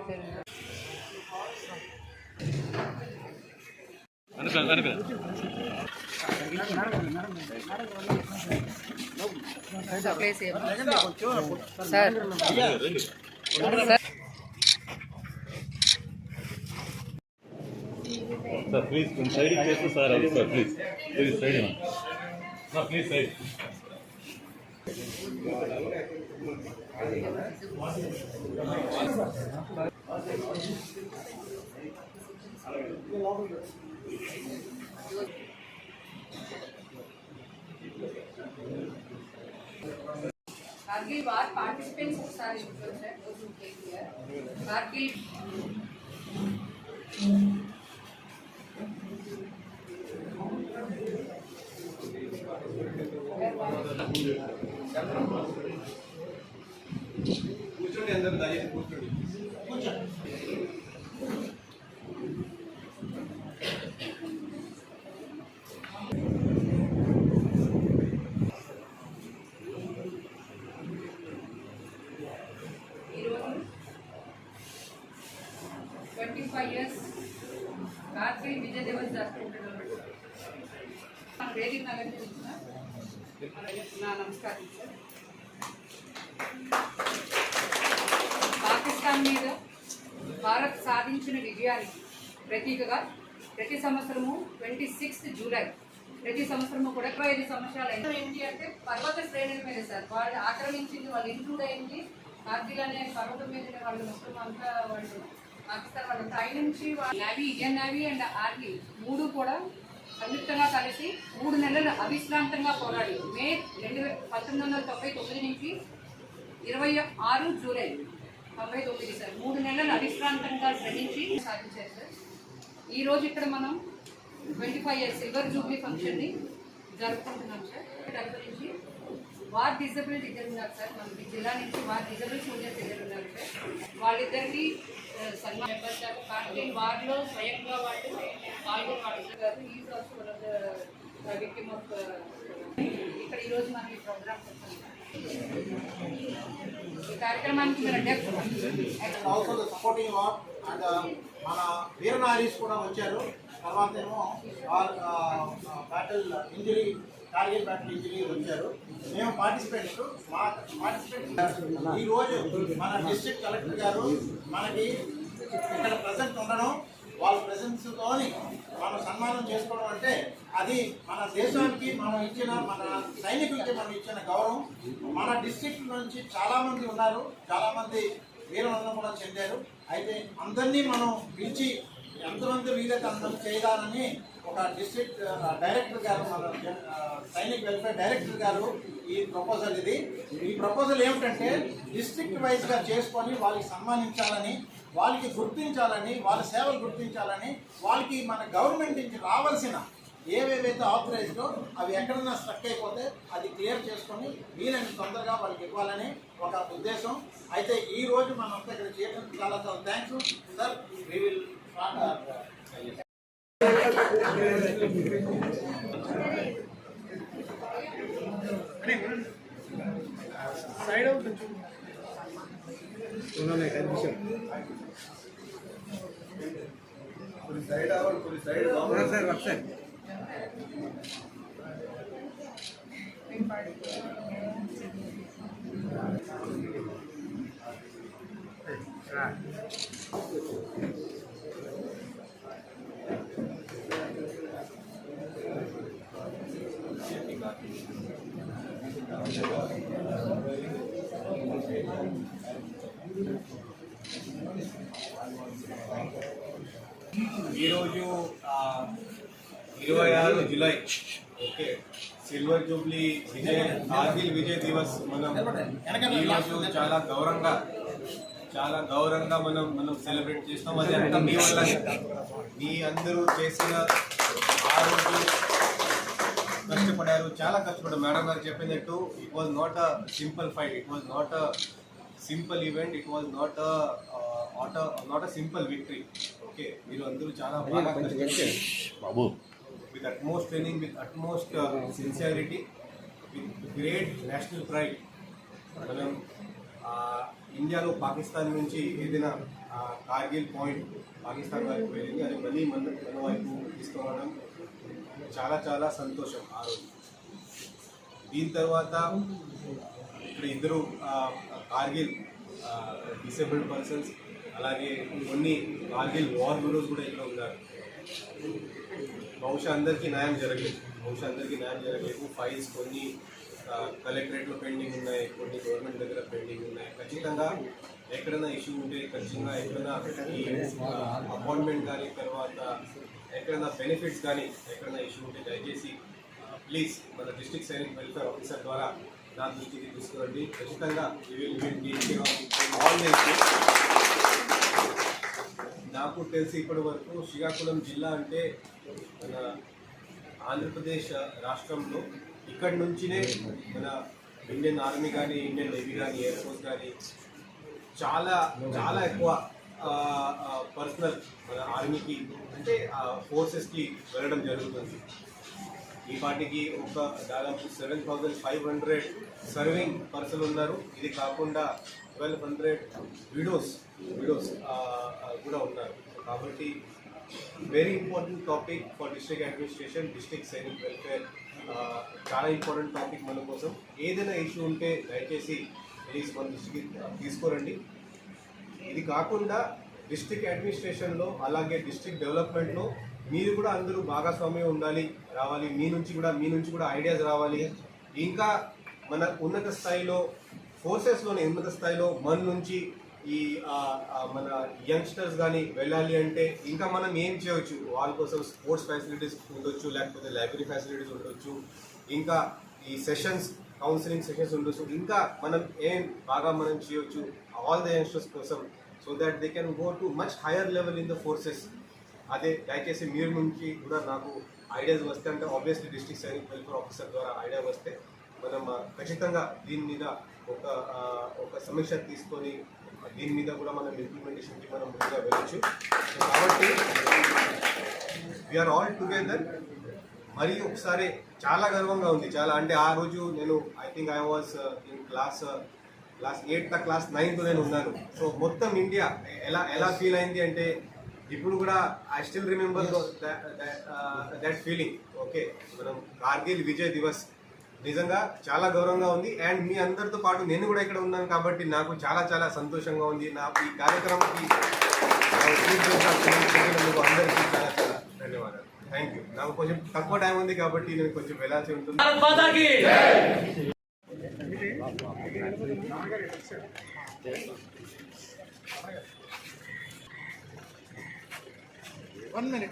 Sir, please, from side cases, sir, sir, please side. No, please side. Kargil war participants are included. Those who came here. Kargil. కూర్చోండి అందరూ దయచేసి కూర్చోండి ఈరోజు 25 years Kargil Vijay Divas జరుపుకుంటున్నాం. వేదిక నగర్ నుంచి నా నమస్కారం సార్. పాకిస్తాన్ మీద భారత్ సాధించిన విజయానికి ప్రతీకగా ప్రతి సంవత్సరము 26 జూలై ప్రతి సంవత్సరము కూడా 25 సంవత్సరాలు ఏంటి అంటే పర్వత శ్రేణుల మీద సార్ వాళ్ళు ఆక్రమించింది, వాళ్ళు ఇంక్లూడ్ అయింది. కార్గిల్ అనే పర్వతం మీద వాళ్ళు మొత్తం అంతా వాళ్ళు పాకిస్తాన్ వాళ్ళ పై నుంచి navy, Indian navy and army మూడు కూడా సంయుక్తంగా కలిసి 3 నెలలు అవిశ్రాంతంగా పోరాడి మే 1999 నుంచి 26 జూలై 99 సార్ 3 నెలలు అవిశ్రాంతంగా శ్రమించి సాధించారు సార్. ఈరోజు ఇక్కడ మనం 25 years సిల్వర్ జూబ్లీ ఫంక్షన్ని జరుపుకుంటున్నాం సార్. తరపు నుంచి వార్ డిజబుల్స్ ఇద్దరు ఉన్నారు సార్, మనకి జిల్లా నుంచి వార్ డిజబుల్ సోల్జర్స్ ఇద్దరు ఉన్నారు సార్. వాళ్ళిద్దరికి సన్మానం చేస్తారు. కార్గిల్ వార్లో స్వయంగా వాళ్ళు పాల్గొన్నారు sir. Is also one of the victim of ఇక్కడ ఈరోజు మనకి ప్రోగ్రామ్ చేస్తాం. ఈ కార్యక్రమానికి మీరు సపోర్టింగ్ వార్ అండ్ మన వీరనారీస్ కూడా వచ్చారు. తర్వాత ఏమో battle injury, Kargil battle injury వచ్చారు. మేము పార్టిసిపేట్స్ ఈరోజు మన డిస్ట్రిక్ట్ కలెక్టర్ గారు మనకి ఇక్కడ ప్రజెంట్ ఉండడం, వాళ్ళ ప్రెజెన్స్తోని మనం సన్మానం చేసుకోవడం అంటే అది మన దేశానికి మనం ఇచ్చిన, మన సైనికులకి మనం ఇచ్చిన గౌరవం. మన డిస్ట్రిక్ట్ నుంచి చాలామంది ఉన్నారు, చాలామంది వీరమరణం కూడా చెందారు. అయితే అందరినీ మనం పిలిచి ఎంతమంది వీరైతే అందరం చేయాలని ఒక డిస్ట్రిక్ట్ డైరెక్టర్ గారు, మన సైనిక్ వెల్ఫేర్ డైరెక్టర్ గారు ఈ ప్రపోజల్ ఈ ప్రపోజల్ ఏమిటంటే డిస్ట్రిక్ట్ వైజ్గా చేసుకొని వాళ్ళకి సన్మానించాలని, వాళ్ళకి గుర్తించాలని, వాళ్ళ సేవలు గుర్తించాలని, వాళ్ళకి మన గవర్నమెంట్ నుంచి రావాల్సిన ఏవేవైతే ఆథరైజ్డో అవి ఎక్కడన్నా స్ట్రక్ అయిపోతే అది క్లియర్ చేసుకొని వీలైన తొందరగా వాళ్ళకి ఇవ్వాలని ఒక ఉద్దేశం. అయితే ఈ రోజు మనం ఇక్కడ చేయడం చాలా చాలా thanks sir. We will side అవుతుంది సైడ్ అవ్వాలి, కొన్ని సైడ్ సార్ ఒకసారి ఈరోజు 26 July okay silver jubilee Kargil Vijay Diwas మనం ఈరోజు చాలా గౌరవంగా మనం సెలబ్రేట్ చేస్తాం. అది అంతా మీ వల్ల, మీ అందరూ చేసిన ఆ రోజు కష్టపడారు, చాలా కష్టపడ్డారు. మేడం గారు చెప్పినట్టు it was not a simple fight, it was not a simple event, it was not a simple victory. Okay మీరు అందరూ చాలా బాగా కష్టపడ్డారు with utmost training, with utmost sincerity, with great national pride. మనం ఇండియాలో పాకిస్తాన్ నుంచి ఏదైనా కార్గిల్ పాయింట్ పాకిస్తాన్ వైపు వెళ్ళింది, అది మళ్ళీ మన వైపు తీసుకురావడం చాలా చాలా సంతోషం ఆ రోజు. దీని తర్వాత ఇక్కడ ఇద్దరు కార్గిల్ డిసేబుల్డ్ పర్సన్స్, అలాగే కొన్ని కార్గిల్ వార్ హీరోస్ కూడా ఇక్కడ ఉన్నారు. బహుశా అందరికీ న్యాయం జరగలేదు. ఫైల్స్ కొన్ని కలెక్టరేట్లో పెండింగ్ ఉన్నాయి, కొన్ని గవర్నమెంట్ దగ్గర పెండింగ్ ఉన్నాయి. ఖచ్చితంగా ఎక్కడైనా ఇష్యూ ఉంటే, ఖచ్చితంగా ఎక్కడైనా ఈ అపాయింట్మెంట్ కానీ, తర్వాత ఎక్కడైనా బెనిఫిట్స్ కానీ ఎక్కడైనా ఇష్యూ ఉంటే దయచేసి ప్లీజ్ మన డిస్ట్రిక్ట్ సైనిక్ వెల్ఫేర్ ఆఫీసర్ ద్వారా నా దృష్టికి తీసుకురండి. ఖచ్చితంగా నాకు తెలిసి ఇప్పటి వరకు శ్రీకాకుళం జిల్లా అంటే మన ఆంధ్రప్రదేశ్ రాష్ట్రంలో ఇక్కడి నుంచినే మన ఇండియన్ ఆర్మీ కానీ, ఇండియన్ నేవీ కానీ, ఎయిర్ ఫోర్స్ కానీ చాలా చాలా ఎక్కువ పర్సనల్ మన ఆర్మీకి అంటే ఫోర్సెస్కి వెళ్ళడం జరుగుతుంది. ఈ పార్టీకి ఒక దాదాపు 7,500 సర్వింగ్ పర్సన్ ఉన్నారు. ఇది కాకుండా 1,200 విడోస్ కూడా ఉన్నారు. కాబట్టి very important topic for district administration, district Sainik welfare. చాలా ఇంపార్టెంట్ టాపిక్ మన కోసం. ఏదైనా ఇష్యూ ఉంటే దయచేసి ప్లీజ్ మన దృష్టికి తీసుకోరండి. ఇది కాకుండా డిస్ట్రిక్ట్ అడ్మినిస్ట్రేషన్లో అలాగే డిస్ట్రిక్ట్ డెవలప్మెంట్లో మీరు కూడా అందరూ భాగస్వామ్యం రావాలి. మీ నుంచి కూడా ఐడియాస్ రావాలి. ఇంకా మన ఉన్నత స్థాయిలో ఫోర్సెస్లోని ఉన్నత స్థాయిలో మన నుంచి ఈ మన యంగ్స్టర్స్ కానీ వెళ్ళాలి అంటే ఇంకా మనం ఏం చేయవచ్చు, వాళ్ళ కోసం స్పోర్ట్స్ ఫెసిలిటీస్ ఉండొచ్చు, లేకపోతే లైబ్రరీ ఫెసిలిటీస్ ఉండొచ్చు, ఇంకా ఈ సెషన్స్ కౌన్సిలింగ్ సెషన్స్ ఉండొచ్చు. ఇంకా మనం మనం చేయొచ్చు ఆల్ ద యంగ్స్టర్స్ కోసం, so that they can go too much higher level in the forces. అదే దయచేసి మీరు నుంచి కూడా నాకు ఐడియాస్ వస్తే, అంటే obviously district Sainik welfare officer ద్వారా ఐడియా వస్తే మనం ఖచ్చితంగా దీని మీద ఒక సమీక్ష తీసుకొని దీని మీద కూడా మనం ఇంప్లిమెంటేషన్కి మనం ముందుగా వెళ్ళచ్చు. కాబట్టి వీఆర్ ఆల్ టుగెదర్. మరి ఒకసారి చాలా గర్వంగా ఉంది, చాలా అంటే ఆ రోజు నేను I think I was in class 8th class 9th నేను ఉన్నాను. సో మొత్తం ఇండియా ఎలా ఫీల్ అయింది అంటే ఇప్పుడు కూడా I still remember that feeling. Okay, మనం కార్గిల్ విజయ్ దివస్ నిజంగా చాలా గౌరవంగా ఉంది. అండ్ మీ అందరితో పాటు నేను కూడా ఇక్కడ ఉన్నాను కాబట్టి నాకు చాలా చాలా సంతోషంగా ఉంది. నాకు ఈ కార్యక్రమానికి అందరికీ చాలా చాలా ధన్యవాదాలు. Thank you. నాకు కొంచెం తక్కువ టైం ఉంది కాబట్టి నేను కొంచెం వెళ్ళాల్సి ఉంటుంది. One minute.